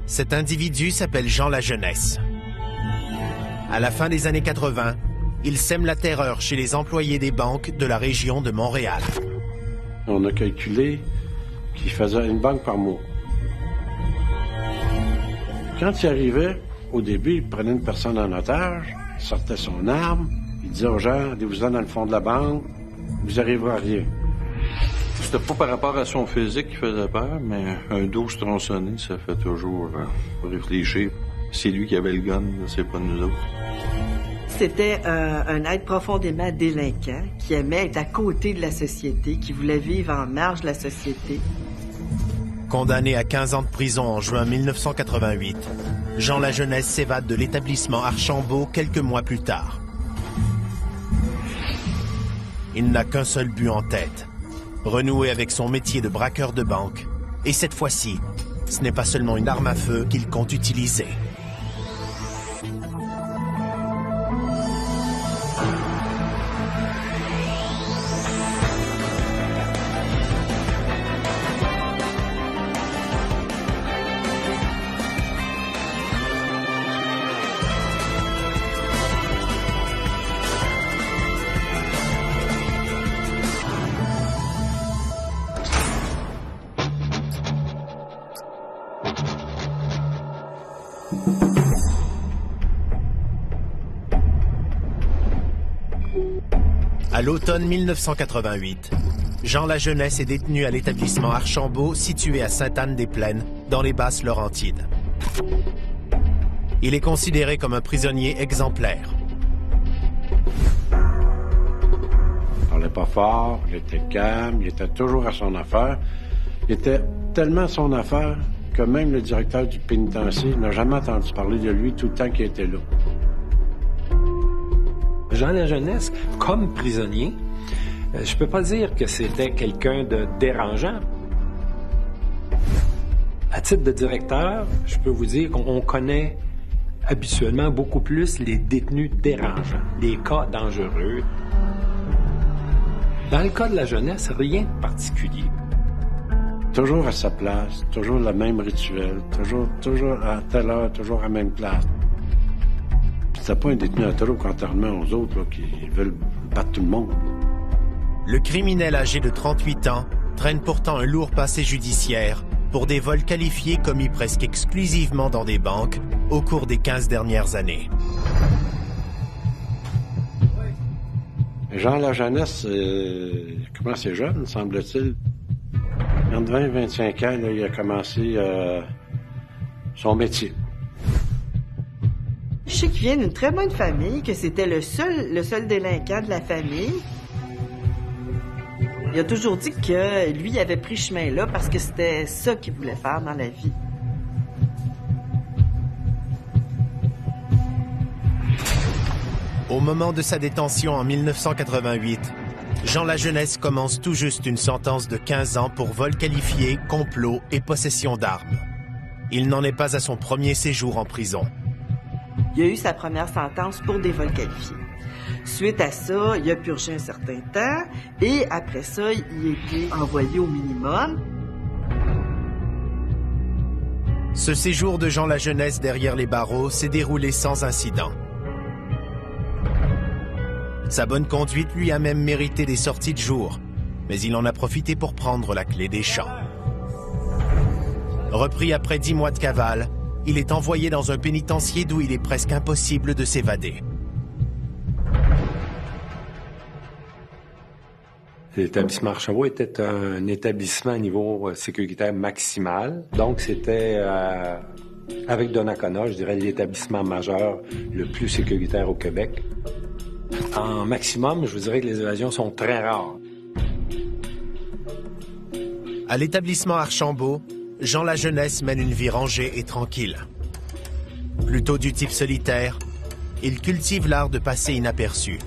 Cet individu s'appelle Jean Lajeunesse. À la fin des années 80, il sème la terreur chez les employés des banques de la région de Montréal. On a calculé qu'il faisait une banque par mois. Quand il arrivait, au début, il prenait une personne en otage, il sortait son arme, il disait aux gens, allez-vous-en dans le fond de la banque, vous n'arriverez à rien. C'était pas par rapport à son physique qui faisait peur, mais un dos tronçonné, ça fait toujours réfléchir. C'est lui qui avait le gun, c'est pas nous autres. C'était un être profondément délinquant qui aimait être à côté de la société, qui voulait vivre en marge de la société. Condamné à 15 ans de prison en juin 1988, Jean Lajeunesse s'évade de l'établissement Archambault quelques mois plus tard. Il n'a qu'un seul but en tête, renouer avec son métier de braqueur de banque. Et cette fois-ci, ce n'est pas seulement une arme à feu qu'il compte utiliser. À l'automne 1988, Jean Lajeunesse est détenu à l'établissement Archambault situé à Sainte-Anne-des-Plaines, dans les Basses-Laurentides. Il est considéré comme un prisonnier exemplaire. Il parlait pas fort, il était calme, il était toujours à son affaire. Il était tellement à son affaire que même le directeur du pénitencier n'a jamais entendu parler de lui tout le temps qu'il était là. Jean Lajeunesse, comme prisonnier, je peux pas dire que c'était quelqu'un de dérangeant. À titre de directeur, je peux vous dire qu'on connaît habituellement beaucoup plus les détenus dérangeants, les cas dangereux. Dans le cas de Lajeunesse, rien de particulier. Toujours à sa place, toujours le même rituel, toujours à telle heure, toujours à la même place. C'était pas un détenu à trop contrairement aux autres là, qui veulent battre tout le monde. Le criminel âgé de 38 ans traîne pourtant un lourd passé judiciaire pour des vols qualifiés commis presque exclusivement dans des banques au cours des 15 dernières années. Jean Lajeunesse, il a commencé jeune, semble-t-il. Entre 20 et 25 ans, là, il a commencé son métier. Je sais qu'il vient d'une très bonne famille, que c'était le seul délinquant de la famille. Il a toujours dit que lui, il avait pris ce chemin-là parce que c'était ça qu'il voulait faire dans la vie. Au moment de sa détention en 1988, Jean Lajeunesse commence tout juste une sentence de 15 ans pour vol qualifié, complot et possession d'armes. Il n'en est pas à son premier séjour en prison. Il a eu sa première sentence pour des vols qualifiés. Suite à ça, il a purgé un certain temps et après ça, il a été envoyé au minimum. Ce séjour de Jean Lajeunesse derrière les barreaux s'est déroulé sans incident. Sa bonne conduite lui a même mérité des sorties de jour, mais il en a profité pour prendre la clé des champs. Repris après 10 mois de cavale, il est envoyé dans un pénitencier d'où il est presque impossible de s'évader. L'établissement Archambault était un établissement à niveau sécuritaire maximal. Donc, c'était, avec Donnacona, je dirais, l'établissement majeur le plus sécuritaire au Québec. En maximum, je vous dirais que les évasions sont très rares. À l'établissement Archambault, Jean Lajeunesse mène une vie rangée et tranquille. Plutôt du type solitaire, il cultive l'art de passer inaperçu.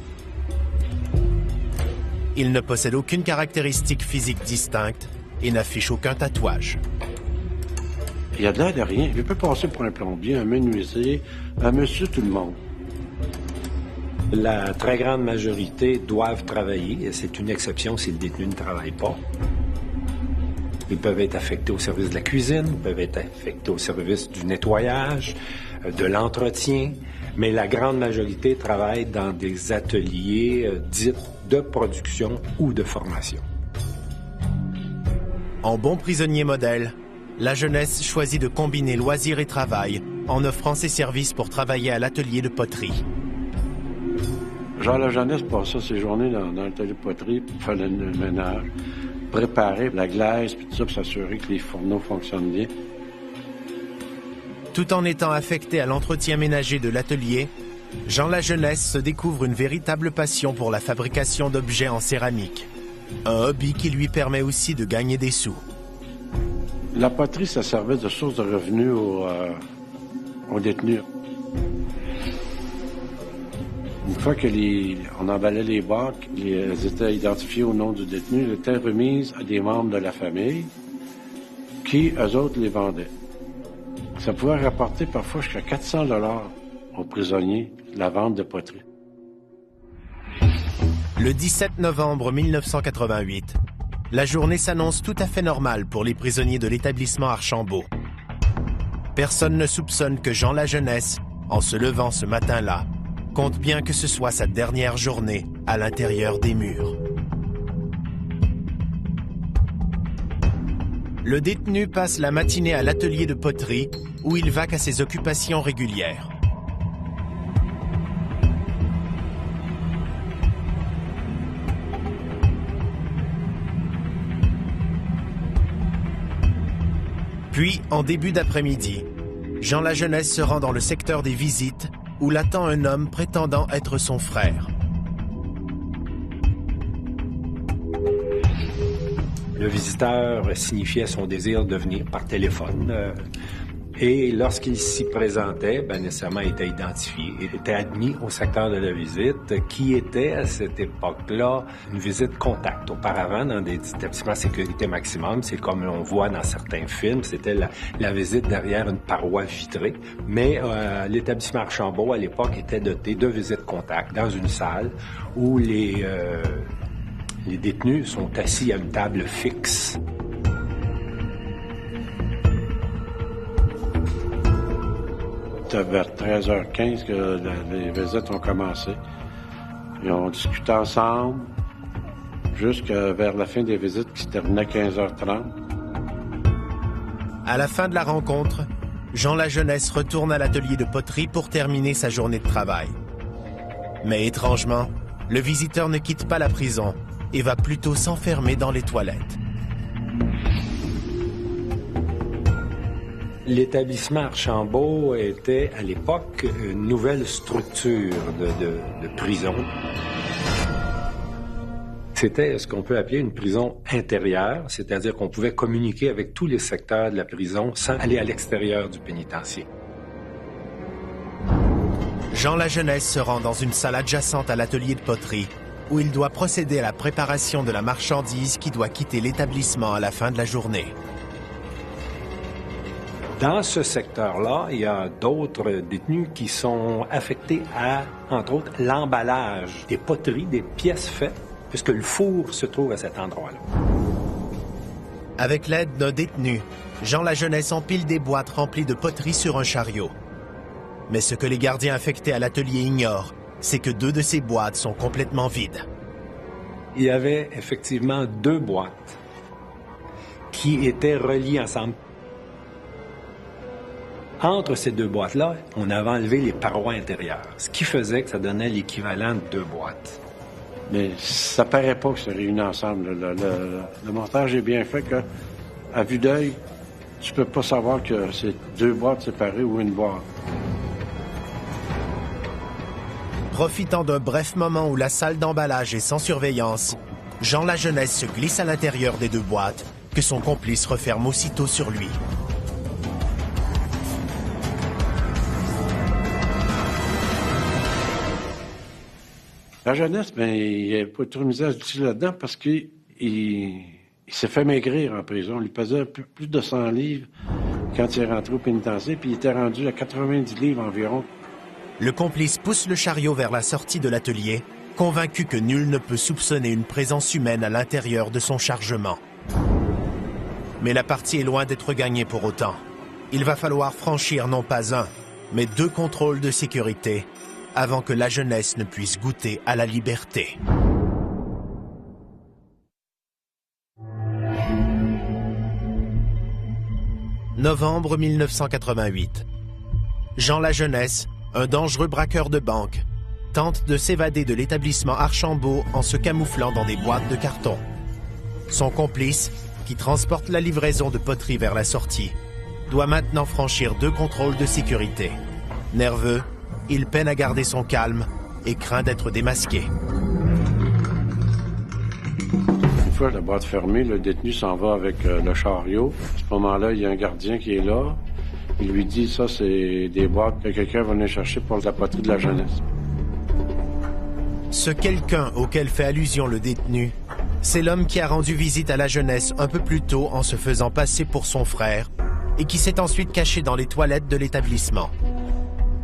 Il ne possède aucune caractéristique physique distincte et n'affiche aucun tatouage. Il a de l'air de rien. Il peut passer pour un plombier, un menuisier, un monsieur tout le monde. La très grande majorité doivent travailler. C'est une exception si le détenu ne travaille pas. Ils peuvent être affectés au service de la cuisine, ils peuvent être affectés au service du nettoyage, de l'entretien, mais la grande majorité travaille dans des ateliers dits de production ou de formation. En bon prisonnier modèle, la jeunesse choisit de combiner loisirs et travail en offrant ses services pour travailler à l'atelier de poterie. Jean La Jeunesse passait ses journées dans l'atelier de poterie pour faire le ménage, préparer la glaise, puis tout ça, pour s'assurer que les fourneaux fonctionnent bien. Tout en étant affecté à l'entretien ménager de l'atelier, Jean La Jeunesse se découvre une véritable passion pour la fabrication d'objets en céramique. Un hobby qui lui permet aussi de gagner des sous. La poterie, ça servait de source de revenus aux détenus. Une fois que on emballait les boîtes, elles étaient identifiées au nom du détenu, elles étaient remises à des membres de la famille qui, eux autres, les vendaient. Ça pouvait rapporter parfois jusqu'à 400 $ aux prisonniers, la vente de poterie. Le 17 novembre 1988, la journée s'annonce tout à fait normale pour les prisonniers de l'établissement Archambault. Personne ne soupçonne que Jean La Jeunesse, en se levant ce matin-là, compte bien que ce soit sa dernière journée à l'intérieur des murs. Le détenu passe la matinée à l'atelier de poterie où il vaque à ses occupations régulières. Puis, en début d'après-midi, Jean La Jeunesse se rend dans le secteur des visites où l'attend un homme prétendant être son frère. Le visiteur signifiait son désir de venir par téléphone. Et lorsqu'il s'y présentait, nécessairement il était identifié. Il était admis au secteur de la visite, qui était à cette époque-là une visite contact. Auparavant, dans des établissements à sécurité maximum, c'est comme on voit dans certains films, c'était la visite derrière une paroi vitrée. Mais l'établissement Archambault, à l'époque, était doté de visites contact dans une salle où les détenus sont assis à une table fixe. C'était vers 13h15 que les visites ont commencé. Ils ont discuté ensemble jusqu'à vers la fin des visites qui se terminaient à 15h30. À la fin de la rencontre, Jean La Jeunesse retourne à l'atelier de poterie pour terminer sa journée de travail. Mais étrangement, le visiteur ne quitte pas la prison et va plutôt s'enfermer dans les toilettes. L'établissement Archambault était, à l'époque, une nouvelle structure de prison. C'était ce qu'on peut appeler une prison intérieure, c'est-à-dire qu'on pouvait communiquer avec tous les secteurs de la prison sans aller à l'extérieur du pénitencier. Jean La Jeunesse se rend dans une salle adjacente à l'atelier de poterie, où il doit procéder à la préparation de la marchandise qui doit quitter l'établissement à la fin de la journée. Dans ce secteur-là, il y a d'autres détenus qui sont affectés à, entre autres, l'emballage des poteries, des pièces faites, puisque le four se trouve à cet endroit-là. Avec l'aide d'un détenu, Jean La Jeunesse empile des boîtes remplies de poterie sur un chariot. Mais ce que les gardiens affectés à l'atelier ignorent, c'est que 2 de ces boîtes sont complètement vides. Il y avait effectivement 2 boîtes qui étaient reliées ensemble. Entre ces 2 boîtes-là, on avait enlevé les parois intérieures, ce qui faisait que ça donnait l'équivalent de 2 boîtes. Mais ça paraît pas que c'est réuni ensemble. Le montage est bien fait que, à vue d'œil, tu peux pas savoir que c'est 2 boîtes séparées ou une boîte. Profitant d'un bref moment où la salle d'emballage est sans surveillance, Jean La Jeunesse se glisse à l'intérieur des 2 boîtes, que son complice referme aussitôt sur lui. La jeunesse, il n'a pas trop misé à se utiliser là-dedans parce qu'il s'est fait maigrir en prison. Il pesait plus de 100 livres quand il est rentré au pénitencier, puis il était rendu à 90 livres environ. Le complice pousse le chariot vers la sortie de l'atelier, convaincu que nul ne peut soupçonner une présence humaine à l'intérieur de son chargement. Mais la partie est loin d'être gagnée pour autant. Il va falloir franchir non pas un, mais 2 contrôles de sécurité avant que la jeunesse ne puisse goûter à la liberté. Novembre 1988. Jean Lajeunesse, un dangereux braqueur de banque, tente de s'évader de l'établissement Archambault en se camouflant dans des boîtes de carton. Son complice, qui transporte la livraison de poterie vers la sortie, doit maintenant franchir 2 contrôles de sécurité. Nerveux, il peine à garder son calme et craint d'être démasqué. Une fois la boîte fermée, le détenu s'en va avec le chariot. À ce moment-là, il y a un gardien qui est là. Il lui dit, ça, c'est des boîtes que quelqu'un va venir chercher pour la poterie de la jeunesse. Ce quelqu'un auquel fait allusion le détenu, c'est l'homme qui a rendu visite à la jeunesse un peu plus tôt en se faisant passer pour son frère et qui s'est ensuite caché dans les toilettes de l'établissement.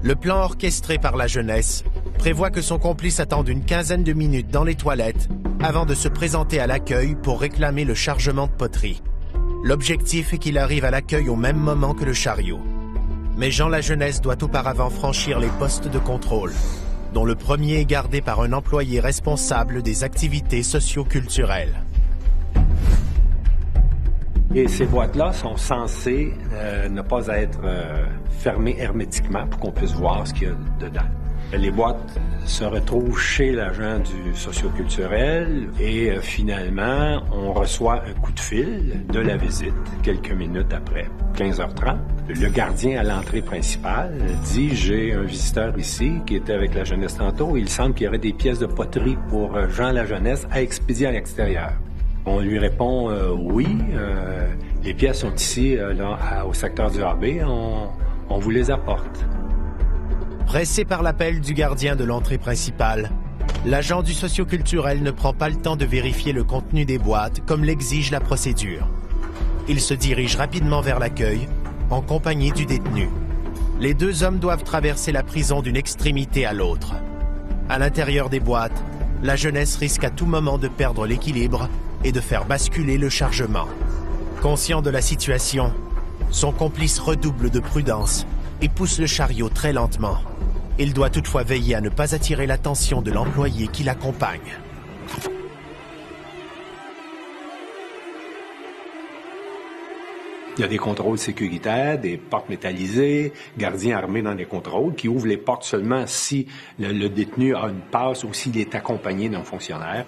Le plan orchestré par la jeunesse prévoit que son complice attende une quinzaine de minutes dans les toilettes avant de se présenter à l'accueil pour réclamer le chargement de poterie. L'objectif est qu'il arrive à l'accueil au même moment que le chariot. Mais Jean Lajeunesse doit auparavant franchir les postes de contrôle, dont le premier est gardé par un employé responsable des activités socio-culturelles. Et ces boîtes-là sont censées ne pas être fermées hermétiquement pour qu'on puisse voir ce qu'il y a dedans. Les boîtes se retrouvent chez l'agent du socio-culturel et finalement, on reçoit un coup de fil de la visite quelques minutes après, 15h30. Le gardien à l'entrée principale dit « J'ai un visiteur ici qui était avec la jeunesse tantôt. Il semble qu'il y aurait des pièces de poterie pour Jean Lajeunesse à expédier à l'extérieur. » On lui répond oui, les pièces sont ici au secteur du AB, on vous les apporte. Pressé par l'appel du gardien de l'entrée principale, l'agent du socio-culturel ne prend pas le temps de vérifier le contenu des boîtes comme l'exige la procédure. Il se dirige rapidement vers l'accueil, en compagnie du détenu. Les 2 hommes doivent traverser la prison d'une extrémité à l'autre. À l'intérieur des boîtes, la jeunesse risque à tout moment de perdre l'équilibre et de faire basculer le chargement. Conscient de la situation, son complice redouble de prudence et pousse le chariot très lentement. Il doit toutefois veiller à ne pas attirer l'attention de l'employé qui l'accompagne. Il y a des contrôles sécuritaires, des portes métallisées, gardiens armés dans les contrôles qui ouvrent les portes seulement si le détenu a une passe ou s'il est accompagné d'un fonctionnaire.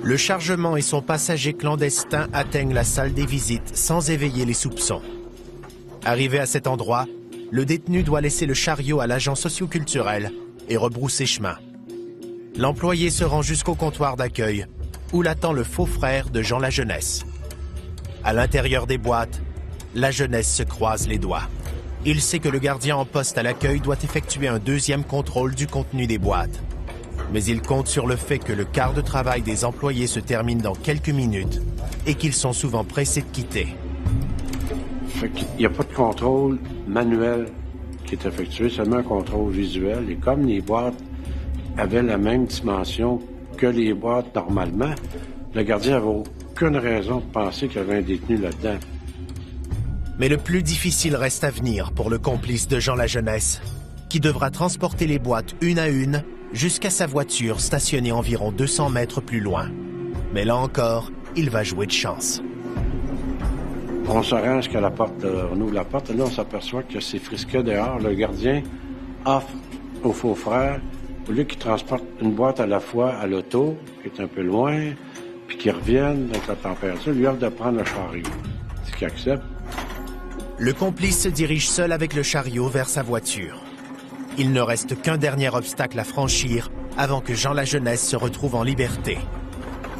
Le chargement et son passager clandestin atteignent la salle des visites sans éveiller les soupçons. Arrivé à cet endroit, le détenu doit laisser le chariot à l'agent socio-culturel et rebrousser chemin. L'employé se rend jusqu'au comptoir d'accueil, où l'attend le faux frère de Jean Lajeunesse. À l'intérieur des boîtes, la jeunesse se croise les doigts. Il sait que le gardien en poste à l'accueil doit effectuer un 2e contrôle du contenu des boîtes. Mais il compte sur le fait que le quart de travail des employés se termine dans quelques minutes et qu'ils sont souvent pressés de quitter. Fait qu'il n'y a pas de contrôle manuel qui est effectué, seulement un contrôle visuel. Et comme les boîtes avaient la même dimension que les boîtes normalement, le gardien n'avait aucune raison de penser qu'il y avait un détenu là-dedans. Mais le plus difficile reste à venir pour le complice de Jean Lajeunesse, qui devra transporter les boîtes une à une jusqu'à sa voiture stationnée environ 200 mètres plus loin. Mais là encore, il va jouer de chance. On se rend jusqu'à la porte, on ouvre la porte, et là, on s'aperçoit que c'est frisqué dehors. Le gardien offre au faux frère, au lieu qu'il transporte une boîte à la fois à l'auto, qui est un peu loin, puis qu'il revienne avec la température, lui offre de prendre le chariot. Ce qu'il accepte. Le complice se dirige seul avec le chariot vers sa voiture. Il ne reste qu'un dernier obstacle à franchir avant que Jean Lajeunesse se retrouve en liberté.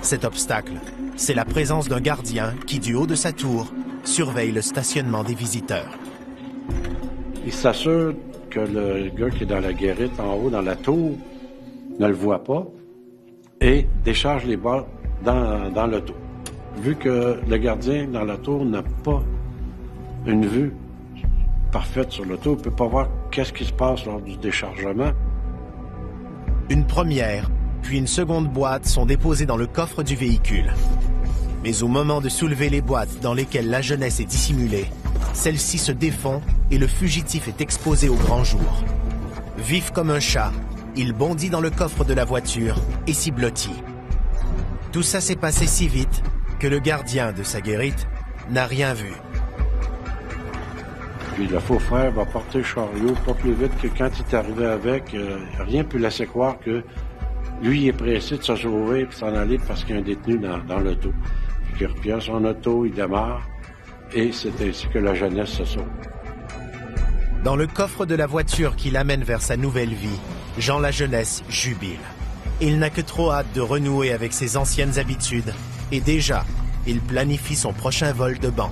Cet obstacle, c'est la présence d'un gardien qui, du haut de sa tour, surveille le stationnement des visiteurs. Il s'assure que le gars qui est dans la guérite en haut, dans la tour, ne le voit pas et décharge les boîtes dans l'auto. Vu que le gardien dans la tour n'a pas une vue parfaite sur l'auto, il ne peut pas voir qu'est-ce qui se passe lors du déchargement. Une première, puis une seconde boîte sont déposées dans le coffre du véhicule. Mais au moment de soulever les boîtes dans lesquelles la jeunesse est dissimulée, celles-ci se défont et le fugitif est exposé au grand jour. Vif comme un chat, il bondit dans le coffre de la voiture et s'y blottit. Tout ça s'est passé si vite que le gardien de sa guérite n'a rien vu. Puis le faux frère va porter le chariot pas plus vite que quand il est arrivé avec. Rien ne peut laisser croire que lui, il est pressé de se sauver et s'en aller parce qu'il y a un détenu dans l'auto. Puis il repère son auto, il démarre et c'est ainsi que la jeunesse se sauve. Dans le coffre de la voiture qui l'amène vers sa nouvelle vie, Jean la jeunesse jubile. Il n'a que trop hâte de renouer avec ses anciennes habitudes et déjà, il planifie son prochain vol de banque.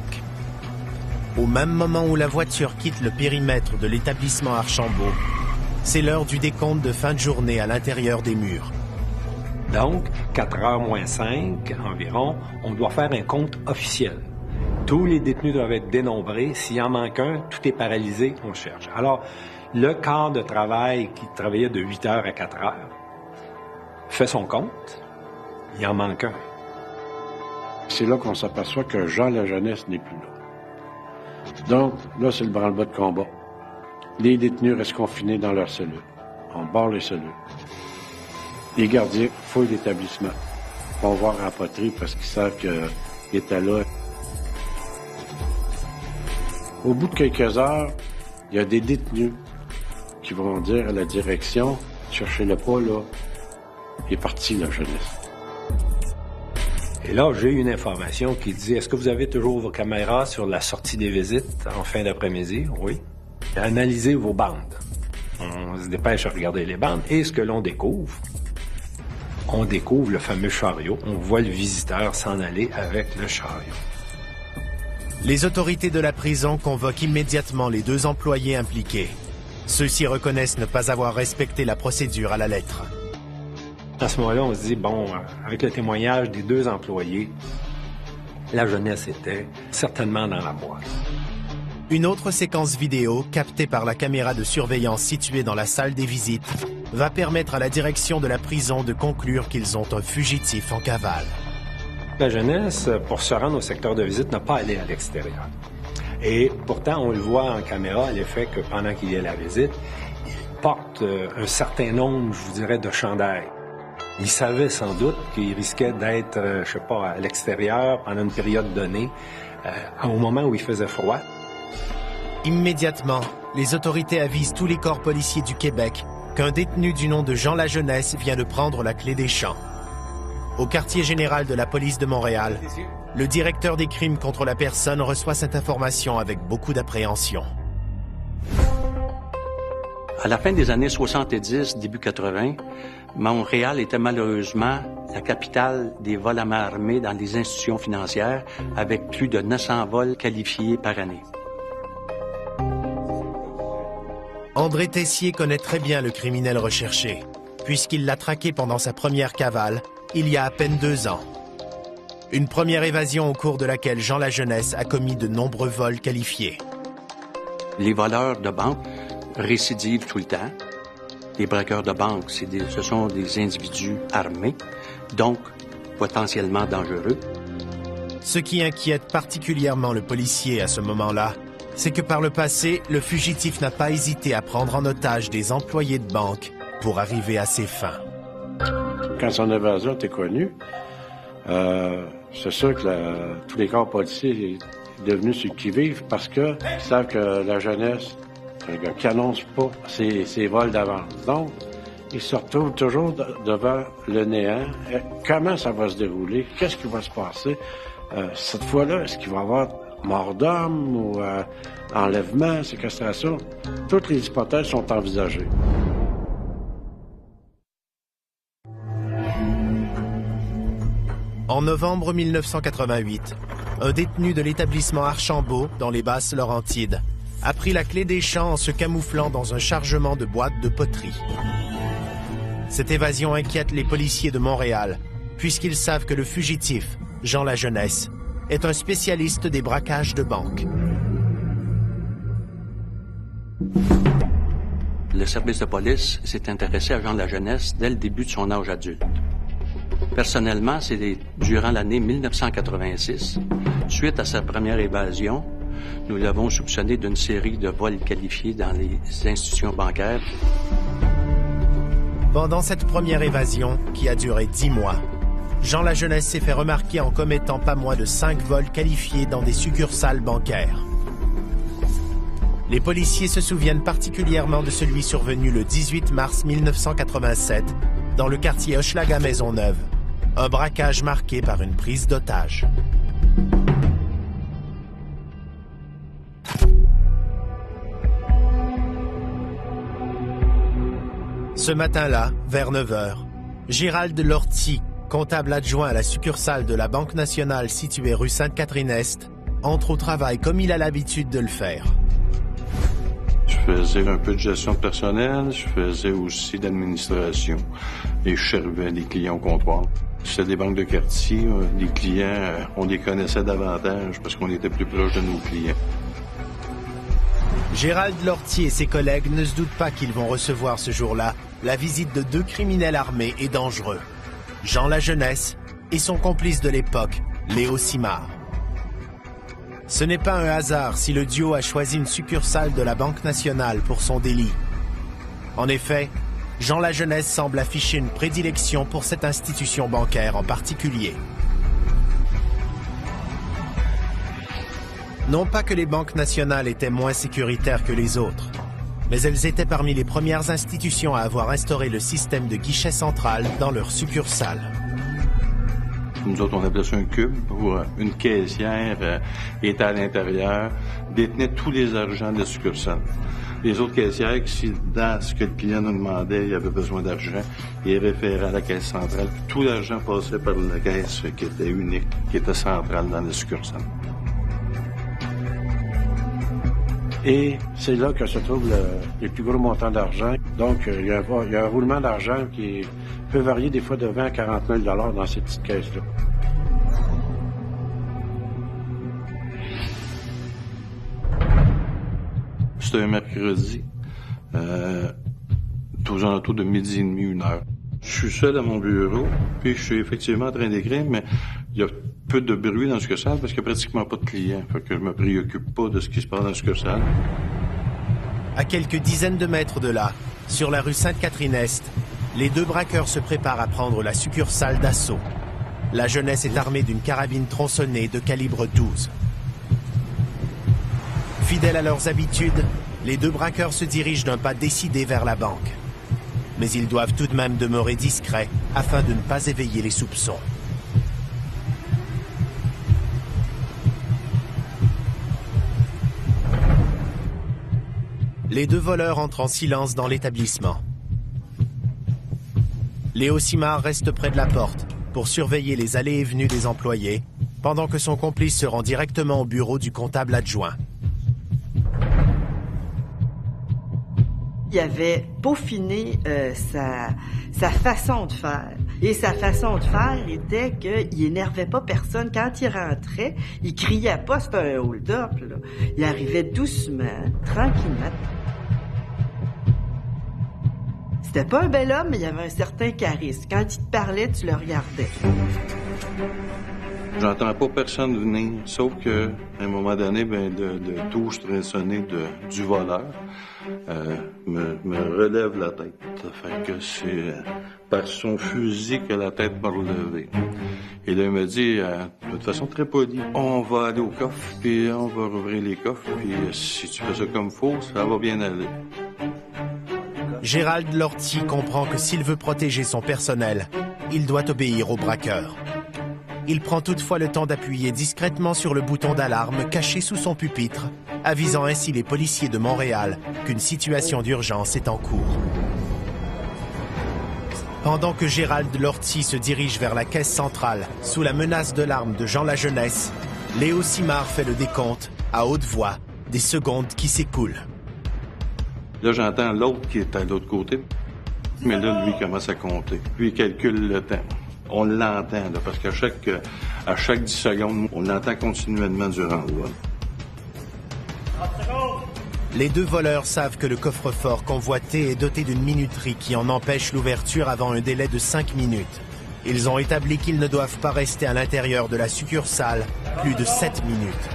Au même moment où la voiture quitte le périmètre de l'établissement Archambault, c'est l'heure du décompte de fin de journée à l'intérieur des murs. Donc, 4h moins 5 environ, on doit faire un compte officiel. Tous les détenus doivent être dénombrés. S'il en manque un, tout est paralysé, on cherche. Alors, le quart de travail qui travaillait de 8h à 4h fait son compte, il en manque un. C'est là qu'on s'aperçoit que Jean la jeunesse n'est plus là. Donc, là, c'est le branle-bas de combat. Les détenus restent confinés dans leurs cellules. On barre les cellules. Les gardiens fouillent l'établissement. Ils vont voir à la poterie parce qu'ils savent qu'il était là. Au bout de quelques heures, il y a des détenus qui vont dire à la direction, cherchez-le pas, là. Il est parti, la jeunesse. Et là, j'ai une information qui dit, est-ce que vous avez toujours vos caméras sur la sortie des visites en fin d'après-midi? Oui. Analysez vos bandes. On se dépêche à regarder les bandes. Et ce que l'on découvre, on découvre le fameux chariot. On voit le visiteur s'en aller avec le chariot. Les autorités de la prison convoquent immédiatement les 2 employés impliqués. Ceux-ci reconnaissent ne pas avoir respecté la procédure à la lettre. À ce moment-là, on se dit, bon, avec le témoignage des 2 employés, la jeunesse était certainement dans la boîte. Une autre séquence vidéo, captée par la caméra de surveillance située dans la salle des visites, va permettre à la direction de la prison de conclure qu'ils ont un fugitif en cavale. La jeunesse, pour se rendre au secteur de visite, n'a pas allé à l'extérieur. Et pourtant, on le voit en caméra, l'effet que pendant qu'il y a la visite, il porte un certain nombre, je vous dirais, de chandails. Il savait sans doute qu'il risquait d'être, je sais pas, à l'extérieur pendant une période donnée, au moment où il faisait froid. Immédiatement, les autorités avisent tous les corps policiers du Québec qu'un détenu du nom de Jean la jeunesse vient de prendre la clé des champs. Au quartier général de la police de Montréal, le directeur des crimes contre la personne reçoit cette information avec beaucoup d'appréhension. À la fin des années 70, début 80, Montréal était malheureusement la capitale des vols à main armée dans les institutions financières, avec plus de 900 vols qualifiés par année. André Tessier connaît très bien le criminel recherché, puisqu'il l'a traqué pendant sa première cavale, il y a à peine 2 ans. Une première évasion au cours de laquelle Jean la jeunesse a commis de nombreux vols qualifiés. Les voleurs de banque récidivent tout le temps. Les braqueurs de banque, ce sont des individus armés, donc potentiellement dangereux. Ce qui inquiète particulièrement le policier à ce moment-là, c'est que par le passé, le fugitif n'a pas hésité à prendre en otage des employés de banque pour arriver à ses fins. Quand son évasion était connue, c'est sûr que tous les corps policiers sont devenus sur le qui-vive parce qu'ils savent que la jeunesse, c'est un gars qui n'annonce pas ses vols d'avance. Donc, ils se retrouvent toujours devant le néant. Comment ça va se dérouler? Qu'est-ce qui va se passer? Cette fois-là, est-ce qu'il va y avoir mort d'homme ou enlèvement, séquestration? Toutes les hypothèses sont envisagées. En novembre 1988, un détenu de l'établissement Archambault, dans les Basses-Laurentides, a pris la clé des champs en se camouflant dans un chargement de boîtes de poterie. Cette évasion inquiète les policiers de Montréal, puisqu'ils savent que le fugitif, Jean la jeunesse, est un spécialiste des braquages de banque. Le service de police s'est intéressé à Jean la jeunesse dès le début de son âge adulte. Personnellement, c'est durant l'année 1986, suite à sa première évasion, nous l'avons soupçonné d'une série de vols qualifiés dans les institutions bancaires. Pendant cette première évasion, qui a duré 10 mois, Jean Lajeunesse s'est fait remarquer en commettant pas moins de 5 vols qualifiés dans des succursales bancaires. Les policiers se souviennent particulièrement de celui survenu le 18 mars 1987 dans le quartier Hochelaga Maisonneuve, un braquage marqué par une prise d'otage. Ce matin-là, vers 9 h, Gérald Lortie, comptable adjoint à la succursale de la Banque nationale située rue Sainte-Catherine-Est, entre au travail comme il a l'habitude de le faire. Je faisais un peu de gestion de personnel, je faisais aussi d'administration et je servais les clients au comptoir. C'était des banques de quartier, les clients, on les connaissait davantage parce qu'on était plus proche de nos clients. Gérald Lortie et ses collègues ne se doutent pas qu'ils vont recevoir ce jour-là la visite de 2 criminels armés et dangereux, Jean Lajeunesse et son complice de l'époque, Léo Simard. Ce n'est pas un hasard si le duo a choisi une succursale de la Banque nationale pour son délit. En effet, Jean Lajeunesse semble afficher une prédilection pour cette institution bancaire en particulier. Non pas que les banques nationales étaient moins sécuritaires que les autres, mais elles étaient parmi les premières institutions à avoir instauré le système de guichet central dans leurs succursales. Nous autres, on appelait ça un cube, où une caissière était à l'intérieur, détenait tous les argents de la succursale. Les autres caissières, si dans ce que le client nous demandait, il avait besoin d'argent, il référait à la caisse centrale. Tout l'argent passait par la caisse qui était unique, qui était centrale dans la succursale. Et c'est là que se trouvent les plus gros montants d'argent. Donc, il y a un roulement d'argent qui peut varier des fois de 20 à 40 000 $ dans ces petites caisses-là. C'était un mercredi, aux alentours de 12h30, 1h. Je suis seul à mon bureau, puis je suis effectivement en train d'écrire, mais il y a peu de bruit dans la succursale parce qu'il n'y a pratiquement pas de clients. Fait que je me préoccupe pas de ce qui se passe dans la succursale. À quelques dizaines de mètres de là, sur la rue Sainte-Catherine-Est, les 2 braqueurs se préparent à prendre la succursale d'assaut. Lajeunesse est armé d'une carabine tronçonnée de calibre 12. Fidèles à leurs habitudes, les 2 braqueurs se dirigent d'un pas décidé vers la banque. Mais ils doivent tout de même demeurer discrets afin de ne pas éveiller les soupçons. Les 2 voleurs entrent en silence dans l'établissement. Léo Simard reste près de la porte pour surveiller les allées et venues des employés, pendant que son complice se rend directement au bureau du comptable adjoint. Il avait peaufiné sa façon de faire. Et sa façon de faire était qu'il énervait pas personne. Quand il rentrait, il criait pas, c'était un hold-up, là. Il arrivait doucement, tranquillement. C'était pas un bel homme, mais il avait un certain charisme. Quand il te parlait, tu le regardais. J'entends pas personne venir, sauf que à un moment donné, de touche tronçonnée du voleur me relève la tête. Fait que c'est par son fusil que la tête m'a relevé. Et là, il me dit, de toute façon très poli, on va aller au coffre, puis on va rouvrir les coffres, puis si tu fais ça comme faut, ça va bien aller. Gérald Lortie comprend que s'il veut protéger son personnel, il doit obéir au braqueur. Il prend toutefois le temps d'appuyer discrètement sur le bouton d'alarme caché sous son pupitre, avisant ainsi les policiers de Montréal qu'une situation d'urgence est en cours. Pendant que Gérald Lortie se dirige vers la caisse centrale sous la menace de l'arme de Jean Lajeunesse, Léo Simard fait le décompte, à haute voix, des secondes qui s'écoulent. Là, j'entends l'autre qui est à l'autre côté, mais là, lui, il commence à compter. Lui, il calcule le temps. On l'entend, là, parce qu'à chaque 10 secondes, on l'entend continuellement durant le vol. Les 2 voleurs savent que le coffre-fort convoité est doté d'une minuterie qui en empêche l'ouverture avant un délai de 5 minutes. Ils ont établi qu'ils ne doivent pas rester à l'intérieur de la succursale plus de 7 minutes.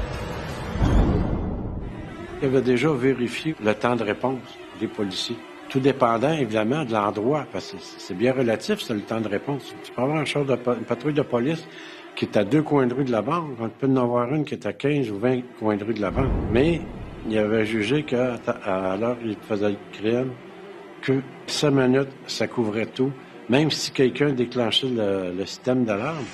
Il avait déjà vérifié le temps de réponse des policiers. Tout dépendant, évidemment, de l'endroit, parce que c'est bien relatif, c'est le temps de réponse. Tu peux avoir une patrouille de police qui est à 2 coins de rue de la banque. On peut en avoir une qui est à 15 ou 20 coins de rue de la banque. Mais il avait jugé qu'à l'heure où il faisait le crime, que 5 minutes, ça couvrait tout, même si quelqu'un déclenchait le système d'alarme.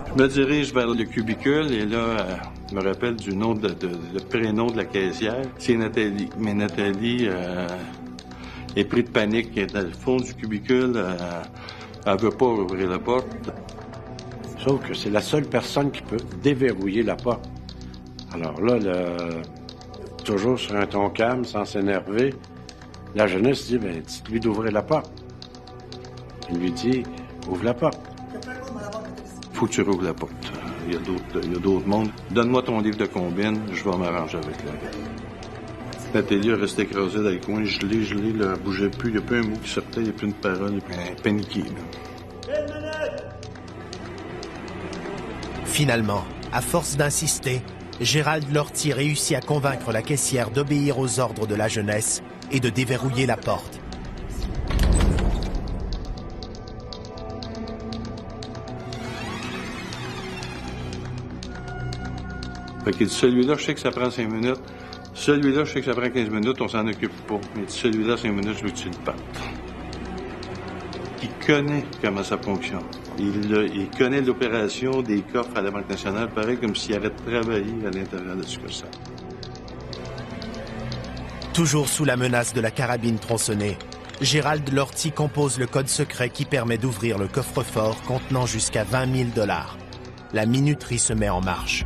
Je me dirige vers le cubicule et là, je me rappelle du nom le prénom de la caissière. C'est Nathalie. Mais Nathalie est prise de panique. Elle est dans le fond du cubicule. Elle veut pas ouvrir la porte. Sauf que c'est la seule personne qui peut déverrouiller la porte. Alors là, toujours sur un ton calme, sans s'énerver, la jeunesse dit, ben, dites-lui d'ouvrir la porte. Il lui dit, ouvre la porte. Faut que tu rouvres la porte. Il y a d'autres mondes. Donne-moi ton livre de combine, je vais m'arranger avec la gars. Nathalie est restée écrasée dans le coin, gelée, là, elle bougeait plus, il n'y a plus un mot qui sortait, il n'y a plus une parole, elle est paniquée, là. Finalement, à force d'insister, Gérald Lortie réussit à convaincre la caissière d'obéir aux ordres de la jeunesse et de déverrouiller la porte. Fait qu'il dit, celui-là, je sais que ça prend 5 minutes. Celui-là, je sais que ça prend 15 minutes, on s'en occupe pas. Mais il dit, celui-là, 5 minutes, je veux que tu le partes. Il connaît comment ça fonctionne. Il connaît l'opération des coffres à la Banque nationale, pareil comme s'il avait travaillé à l'intérieur de ce que ça. Toujours sous la menace de la carabine tronçonnée, Gérald Lortie compose le code secret qui permet d'ouvrir le coffre-fort contenant jusqu'à 20 000 $. La minuterie se met en marche.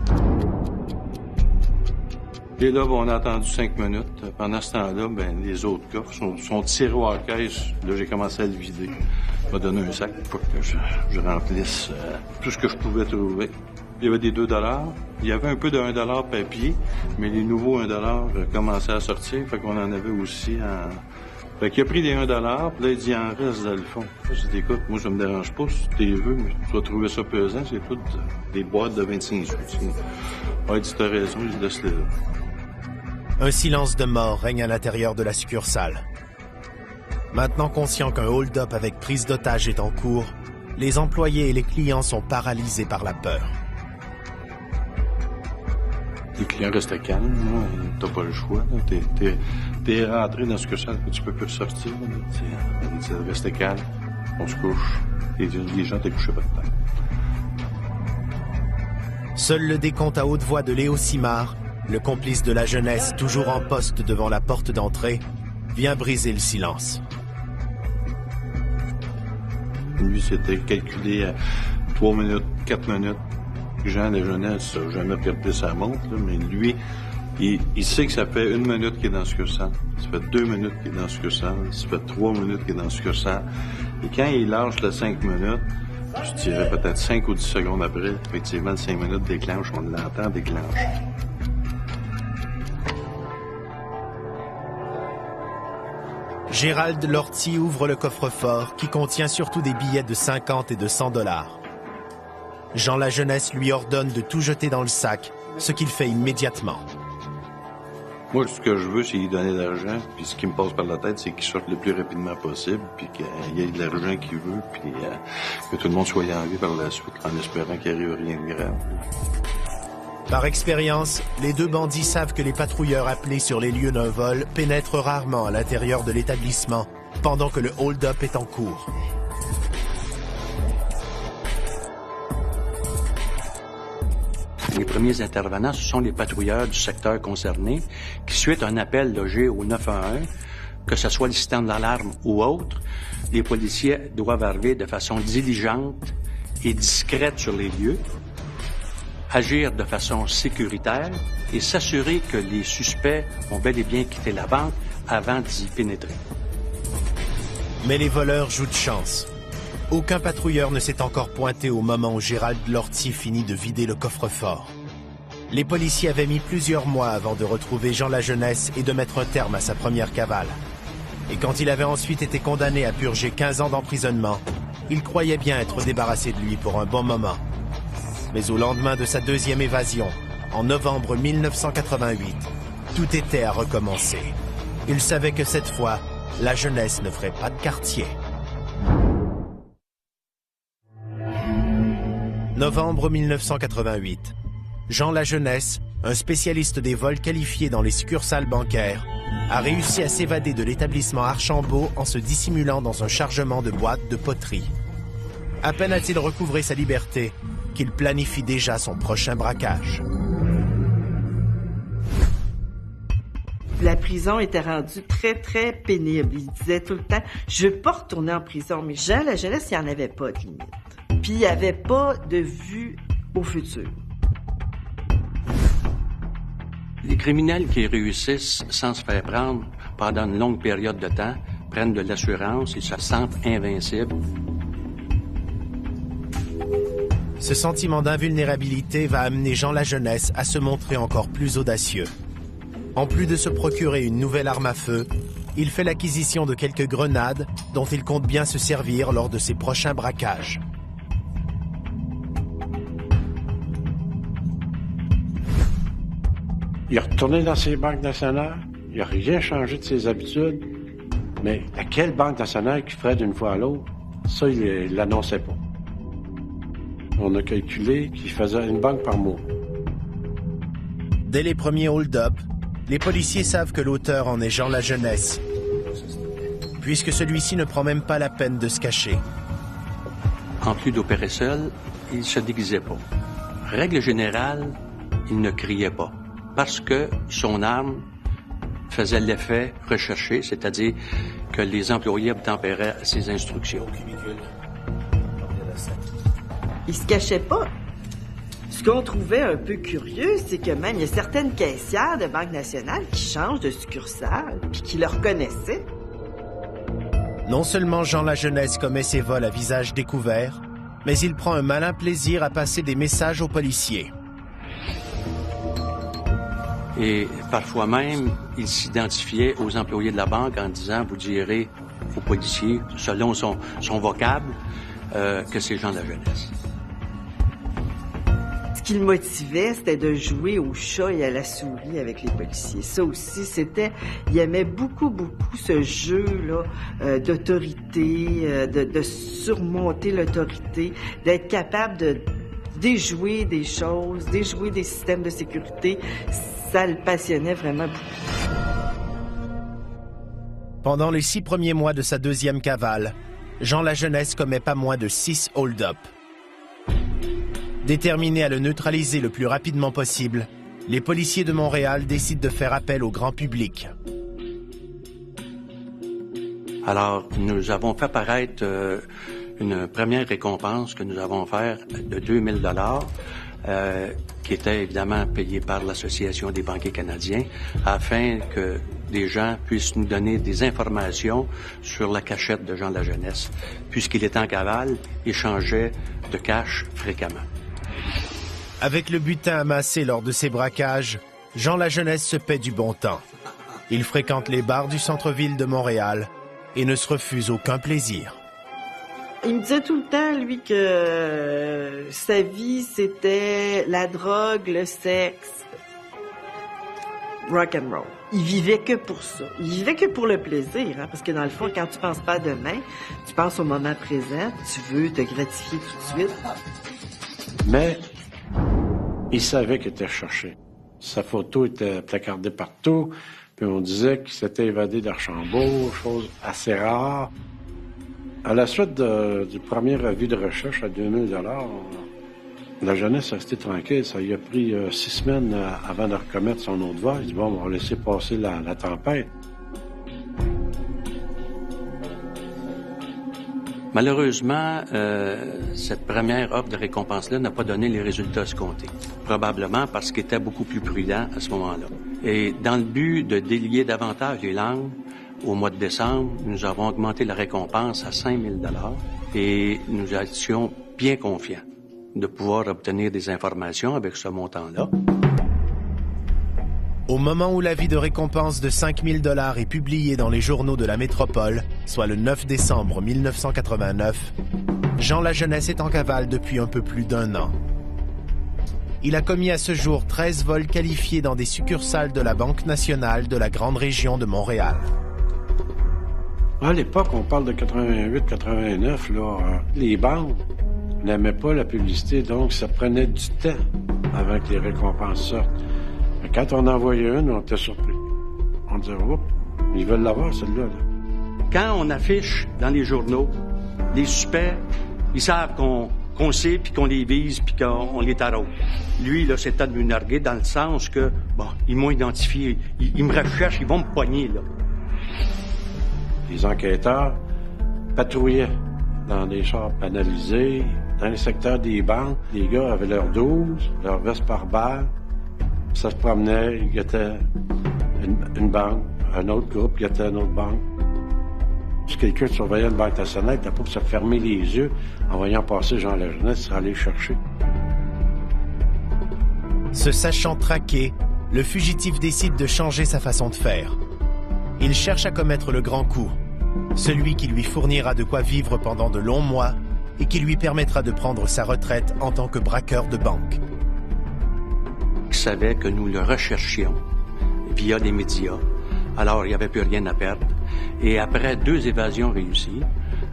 Et là, on a attendu 5 minutes. Pendant ce temps-là, ben, les autres coffres sont tirés à la caisse. Là, j'ai commencé à le vider. Il m'a donné un sac pour que je remplisse tout ce que je pouvais trouver. Il y avait des 2 $. Il y avait un peu de 1 $ papier, mais les nouveaux 1 $ commençaient à sortir. Fait qu'on en avait aussi en... Fait qu'il a pris les 1 $, puis là, il dit, il en reste dans le fond. J'ai dit, écoute, moi, ça me dérange pas si tu veux, mais tu vas trouver ça pesant. C'est toutes des boîtes de 25 sous. Ah, il dit, t'as raison, il dit, laisse-le là. Un silence de mort règne à l'intérieur de la succursale. Maintenant conscient qu'un hold-up avec prise d'otage est en cours, les employés et les clients sont paralysés par la peur. Les clients restaient calmes, t'as pas le choix. T'es rentré dans ce que ça, tu peux plus sortir. Restez calme, on se couche. Les gens t'es couché pas de temps. Seul le décompte à haute voix de Léo Simard, le complice de la jeunesse toujours en poste devant la porte d'entrée, vient briser le silence. Lui, c'était calculé à 3 minutes, 4 minutes. Jean, la jeunesse, n'a jamais perdu sa montre, là, mais lui, il sait que ça fait 1 minute qu'il est dans la succursale. Ça fait 2 minutes qu'il est dans la succursale. Ça fait 3 minutes qu'il est dans la succursale. Et quand il lâche le 5 minutes, je dirais peut-être 5 ou 10 secondes après, effectivement, le 5 minutes déclenche, on l'entend déclenche. Gérald Lortie ouvre le coffre-fort qui contient surtout des billets de 50 et de 100 $. Jean Lajeunesse lui ordonne de tout jeter dans le sac, ce qu'il fait immédiatement. Moi, ce que je veux, c'est lui donner de l'argent, puis ce qui me passe par la tête, c'est qu'il sorte le plus rapidement possible, puis qu'il y ait de l'argent qu'il veut, puis que tout le monde soit en vie par la suite, en espérant qu'il arrive rien de grave. Par expérience, les deux bandits savent que les patrouilleurs appelés sur les lieux d'un vol pénètrent rarement à l'intérieur de l'établissement, pendant que le hold-up est en cours. Les premiers intervenants, ce sont les patrouilleurs du secteur concerné qui, suite à un appel logé au 911, que ce soit le système d'alarme ou autre, les policiers doivent arriver de façon diligente et discrète sur les lieux, agir de façon sécuritaire et s'assurer que les suspects ont bel et bien quitté la banque avant d'y pénétrer. Mais les voleurs jouent de chance. Aucun patrouilleur ne s'est encore pointé au moment où Gérald Lortie finit de vider le coffre-fort. Les policiers avaient mis plusieurs mois avant de retrouver Jean Lajeunesse et de mettre un terme à sa première cavale. Et quand il avait ensuite été condamné à purger 15 ans d'emprisonnement, il croyait bien être débarrassé de lui pour un bon moment. Mais au lendemain de sa deuxième évasion, en novembre 1988, tout était à recommencer. Il savait que cette fois, la jeunesse ne ferait pas de quartier. Novembre 1988. Jean Lajeunesse, un spécialiste des vols qualifiés dans les succursales bancaires, a réussi à s'évader de l'établissement Archambault en se dissimulant dans un chargement de boîtes de poterie. À peine a-t-il recouvré sa liberté qu'il planifie déjà son prochain braquage. La prison était rendue très, très pénible. Il disait tout le temps, je veux pas retourner en prison. Mais Jean Lajeunesse, il n'y en avait pas de limite. Puis il n'y avait pas de vue au futur. Les criminels qui réussissent sans se faire prendre pendant une longue période de temps prennent de l'assurance et se sentent invincibles. Ce sentiment d'invulnérabilité va amener Jean Lajeunesse à se montrer encore plus audacieux. En plus de se procurer une nouvelle arme à feu, il fait l'acquisition de quelques grenades dont il compte bien se servir lors de ses prochains braquages. Il est retourné dans ses banques nationales, il n'a rien changé de ses habitudes, mais à quelle banque nationale qui ferait d'une fois à l'autre, ça, il l'annonçait pas. On a calculé qu'il faisait une banque par mois. Dès les premiers hold-up, les policiers savent que l'auteur en est Jean Lajeunesse, puisque celui-ci ne prend même pas la peine de se cacher. En plus d'opérer seul, il se déguisait pas. Règle générale, il ne criait pas, parce que son arme faisait l'effet recherché, c'est-à-dire que les employés obtempéraient à ses instructions. Il se cachait pas. Ce qu'on trouvait un peu curieux, c'est que même il y a certaines caissières de Banque nationale qui changent de succursale puis qui le reconnaissaient. Non seulement Jean Lajeunesse commet ses vols à visage découvert, mais il prend un malin plaisir à passer des messages aux policiers. Et parfois même, il s'identifiait aux employés de la banque en disant, vous direz aux policiers, selon son vocable, que c'est Jean Lajeunesse. Ce qui le motivait, c'était de jouer au chat et à la souris avec les policiers. Ça aussi, il aimait beaucoup ce jeu-là d'autorité, de surmonter l'autorité, d'être capable de déjouer des choses, déjouer des systèmes de sécurité. Ça le passionnait vraiment beaucoup. Pendant les 6 premiers mois de sa deuxième cavale, Jean Lajeunesse commet pas moins de 6 hold-up. Déterminés à le neutraliser le plus rapidement possible, les policiers de Montréal décident de faire appel au grand public. Alors, nous avons fait paraître une première récompense que nous avons faite de 2000 $, qui était évidemment payée par l'Association des banquiers canadiens, afin que des gens puissent nous donner des informations sur la cachette de Jean Lajeunesse. Puisqu'il était en cavale, il changeait de cache fréquemment. Avec le butin amassé lors de ses braquages, Jean Lajeunesse se paie du bon temps. Il fréquente les bars du centre-ville de Montréal et ne se refuse aucun plaisir. Il me disait tout le temps, lui, que sa vie, c'était la drogue, le sexe, rock and roll. Il vivait que pour ça. Il vivait que pour le plaisir, hein, parce que dans le fond, quand tu penses pas à demain, tu penses au moment présent, tu veux te gratifier tout de suite. Mais il savait qu'il était recherché. Sa photo était placardée partout, puis on disait qu'il s'était évadé d'Archambault, chose assez rare. À la suite du premier avis de recherche à 2000 $, la jeunesse est restée tranquille. Ça lui a pris 6 semaines avant de recommettre son autre vol. Il dit, bon, on va laisser passer la tempête. Malheureusement, cette première offre de récompense-là n'a pas donné les résultats escomptés. Probablement parce qu'il était beaucoup plus prudent à ce moment-là. Et dans le but de délier davantage les langues, au mois de décembre, nous avons augmenté la récompense à 5 000 $ et nous étions bien confiants de pouvoir obtenir des informations avec ce montant-là. Au moment où l'avis de récompense de 5 000 $ est publié dans les journaux de la métropole, soit le 9 décembre 1989, Jean Lajeunesse est en cavale depuis un peu plus d'1 an. Il a commis à ce jour 13 vols qualifiés dans des succursales de la Banque nationale de la grande région de Montréal. À l'époque, on parle de 88-89, là, les banques n'aimaient pas la publicité, donc ça prenait du temps avant que les récompenses sortent. Mais quand on envoyait une, on était surpris. On disait, oups, ils veulent l'avoir, celle-là. Là. Quand on affiche dans les journaux, les suspects, ils savent qu'on sait, puis qu'on les vise, puis qu'on les taraude. Lui, là, c'est de me narguer dans le sens que, bon, ils m'ont identifié, ils me recherchent, ils vont me poigner, là. Les enquêteurs patrouillaient dans des chars banalisés, dans les secteurs des banques. Les gars avaient leurs 12, leur veste par balle. Ça se promenait, ils guettaient une banque, un autre groupe guettait une autre banque. Si quelqu'un surveillait une banque nationale, il n'était pas pour se fermer les yeux en voyant passer Jean Lajeunesse pour aller le chercher. Se sachant traqué, le fugitif décide de changer sa façon de faire. Il cherche à commettre le grand coup, celui qui lui fournira de quoi vivre pendant de longs mois et qui lui permettra de prendre sa retraite en tant que braqueur de banque. Il savait que nous le recherchions via les médias, alors il n'y avait plus rien à perdre. Et après 2 évasions réussies,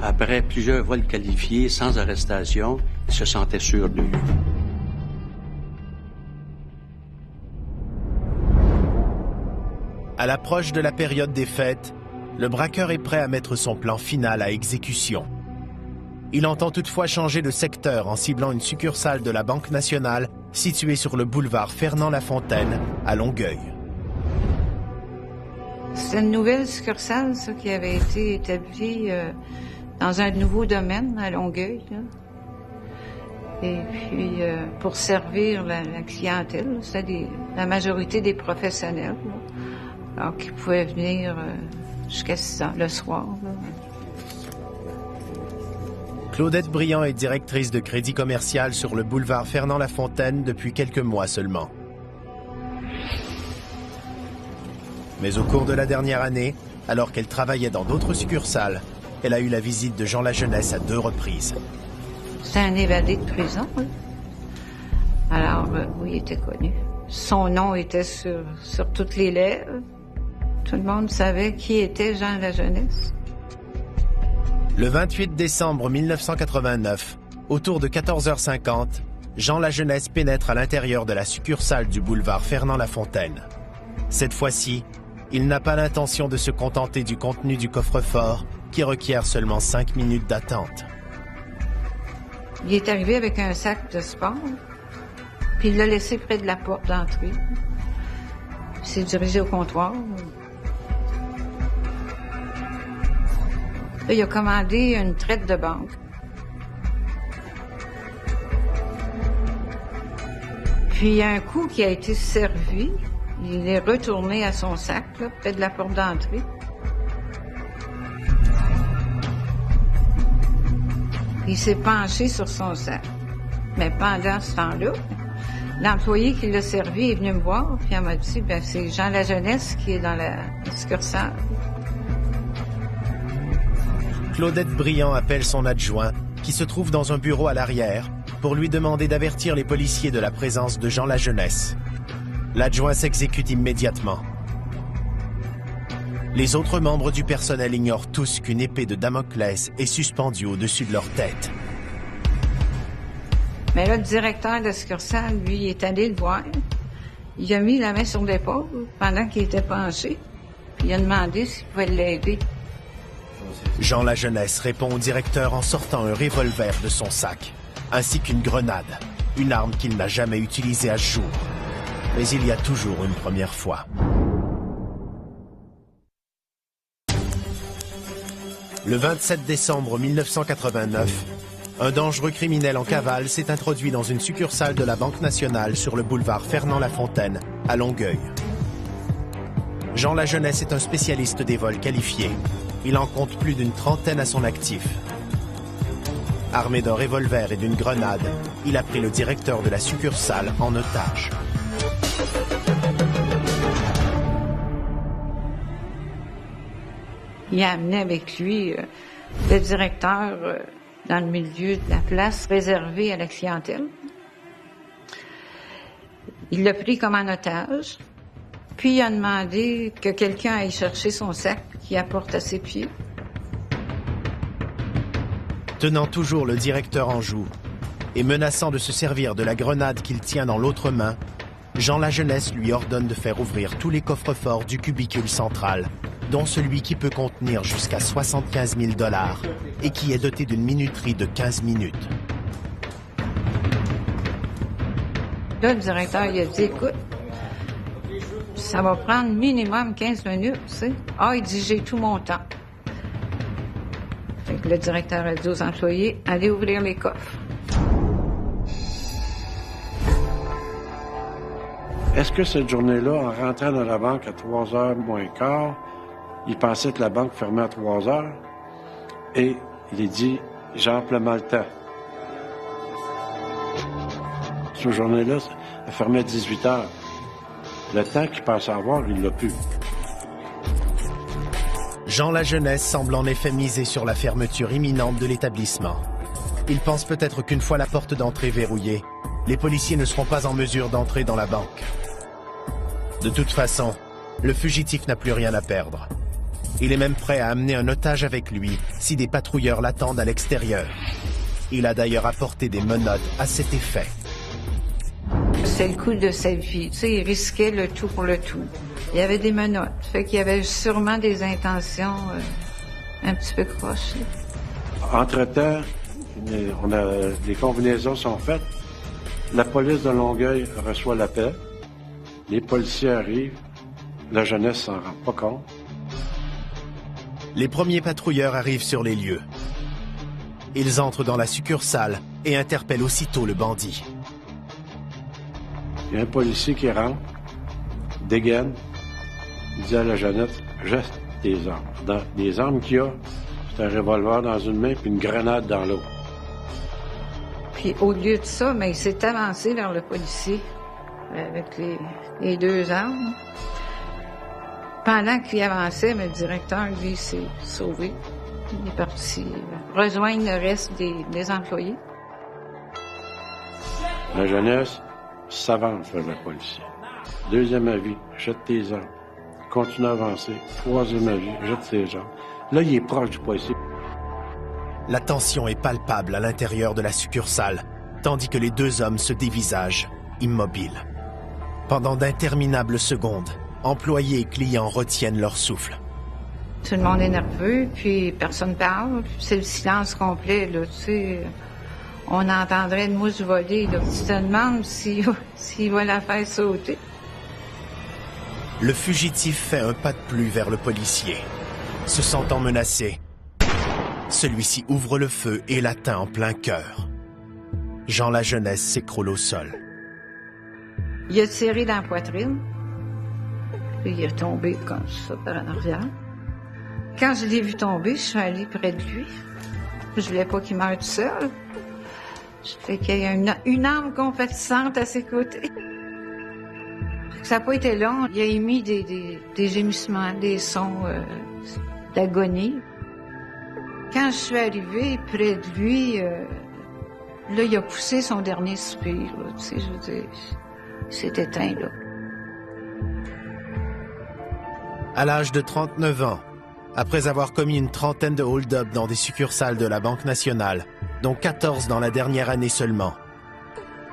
après plusieurs vols qualifiés sans arrestation, il se sentait sûr de lui. À l'approche de la période des fêtes, le braqueur est prêt à mettre son plan final à exécution. Il entend toutefois changer de secteur en ciblant une succursale de la Banque nationale située sur le boulevard Fernand-Lafontaine, à Longueuil. C'est une nouvelle succursale, ça, qui avait été établie dans un nouveau domaine à Longueuil, là. Et puis, pour servir la clientèle, c'était la majorité des professionnels, là. Alors qu'ils pouvaient venir jusqu'à 6 heures le soir, là. Claudette Briand est directrice de crédit commercial sur le boulevard Fernand-Lafontaine depuis quelques mois seulement. Mais au cours de la dernière année, alors qu'elle travaillait dans d'autres succursales, elle a eu la visite de Jean Lajeunesse à 2 reprises. C'est un évadé de prison, oui. Alors, oui, il était connu. Son nom était sur toutes les lèvres. Tout le monde savait qui était Jean Lajeunesse. Le 28 décembre 1989, autour de 14h50, Jean Lajeunesse pénètre à l'intérieur de la succursale du boulevard Fernand-Lafontaine. Cette fois-ci, il n'a pas l'intention de se contenter du contenu du coffre-fort qui requiert seulement 5 minutes d'attente. Il est arrivé avec un sac de sport, puis il l'a laissé près de la porte d'entrée. Il s'est dirigé au comptoir. Là, il a commandé une traite de banque. Puis, il y a un coup qui a été servi. Il est retourné à son sac, là, près de la porte d'entrée. Il s'est penché sur son sac. Mais pendant ce temps-là, l'employé qui l'a servi est venu me voir, puis elle m'a dit, ben c'est Jean Lajeunesse qui est dans la succursale. Claudette Briand appelle son adjoint, qui se trouve dans un bureau à l'arrière, pour lui demander d'avertir les policiers de la présence de Jean Lajeunesse. L'adjoint s'exécute immédiatement. Les autres membres du personnel ignorent tous qu'une épée de Damoclès est suspendue au-dessus de leur tête. Mais là, le directeur de la succursale, lui, est allé le voir. Il a mis la main sur l'épaule pendant qu'il était penché. Puis il a demandé s'il pouvait l'aider. Jean Lajeunesse répond au directeur en sortant un revolver de son sac, ainsi qu'une grenade, une arme qu'il n'a jamais utilisée à ce jour. Mais il y a toujours une première fois. Le 27 décembre 1989, un dangereux criminel en cavale s'est introduit dans une succursale de la Banque nationale sur le boulevard Fernand-Lafontaine, à Longueuil. Jean Lajeunesse est un spécialiste des vols qualifiés. Il en compte plus d'une trentaine à son actif. Armé d'un revolver et d'une grenade, il a pris le directeur de la succursale en otage. Il amenait avec lui le directeur dans le milieu de la place réservée à la clientèle. Il l'a pris comme en otage, puis il a demandé que quelqu'un aille chercher son sac qu'il apporte à ses pieds. Tenant toujours le directeur en joue et menaçant de se servir de la grenade qu'il tient dans l'autre main, Jean Lajeunesse lui ordonne de faire ouvrir tous les coffres-forts du cubicule central, dont celui qui peut contenir jusqu'à 75 000 $ et qui est doté d'une minuterie de 15 minutes. Là, le directeur, il a dit, écoute, ça va prendre minimum 15 minutes, tu sais. Ah, il dit, j'ai tout mon temps. Fait que le directeur a dit aux employés, allez ouvrir les coffres. Est-ce que cette journée-là, en rentrant dans la banque à 3h moins quart, il pensait que la banque fermait à 3h et il a dit, j'ai amplement le temps. Cette journée-là, elle fermait à 18h. Le temps qu'il pensait avoir, il l'a plus. Jean Lajeunesse semble en effet miser sur la fermeture imminente de l'établissement. Il pense peut-être qu'une fois la porte d'entrée verrouillée, les policiers ne seront pas en mesure d'entrer dans la banque. De toute façon, le fugitif n'a plus rien à perdre. Il est même prêt à amener un otage avec lui si des patrouilleurs l'attendent à l'extérieur. Il a d'ailleurs apporté des menottes à cet effet. C'est le coup de sa vie. Tu sais, il risquait le tout pour le tout. Il y avait des menottes. Fait qu'il y avait sûrement des intentions un petit peu croches. Entre-temps, les combinaisons sont faites. La police de Longueuil reçoit l'appel. Les policiers arrivent. La jeunesse s'en rend pas compte. Les premiers patrouilleurs arrivent sur les lieux. Ils entrent dans la succursale et interpellent aussitôt le bandit. Il y a un policier qui rentre, dégaine, il dit à la jeunesse, jette tes armes. Les armes qu'il y a, c'est un revolver dans une main puis une grenade dans l'autre. Puis au lieu de ça, mais il s'est avancé vers le policier avec les deux armes. Pendant qu'il avançait, mais le directeur, lui, s'est sauvé. Il est parti rejoindre le reste des employés. La jeunesse s'avance vers le policier. Deuxième avis, jette tes armes. Continue à avancer. Troisième avis, jette ses armes. Là, il est proche du policier. La tension est palpable à l'intérieur de la succursale, tandis que les deux hommes se dévisagent, immobiles. Pendant d'interminables secondes, employés et clients retiennent leur souffle. Tout le monde est nerveux, puis personne parle. C'est le silence complet, là, tu sais. On entendrait une mouche voler, là. Tu te demandes s'il va la faire sauter. Le fugitif fait un pas de plus vers le policier. Se sentant menacé, celui-ci ouvre le feu et l'atteint en plein cœur. Jean Lajeunesse s'écroule au sol. Il a tiré dans la poitrine. Puis il est tombé comme ça par en arrière. Quand je l'ai vu tomber, je suis allée près de lui. Je voulais pas qu'il meure tout seul. Fait qu'il y a une arme compatissante à ses côtés. Ça n'a pas été long. Il a émis des gémissements, des sons d'agonie. Quand je suis arrivée près de lui, là, il a poussé son dernier soupir. Là, tu sais, je veux dire, il s'est éteint, là. À l'âge de 39 ans, après avoir commis une trentaine de hold-up dans des succursales de la Banque nationale, dont 14 dans la dernière année seulement,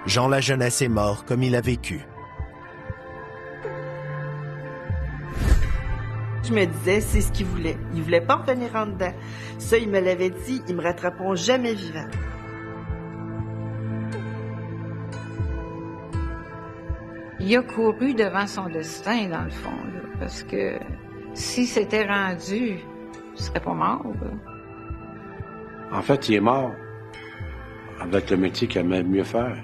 Jean Lajeunesse est mort comme il a vécu. Je me disais, c'est ce qu'il voulait. Il voulait pas revenir en dedans. Ça, il me l'avait dit, ils me rattraperont jamais vivant. Il a couru devant son destin, dans le fond, là, parce que si c'était rendu, il serait pas mort, là. En fait, il est mort avec le métier qu'il aimait mieux faire.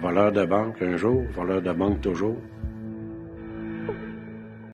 Voleur de banque un jour, voleur de banque toujours.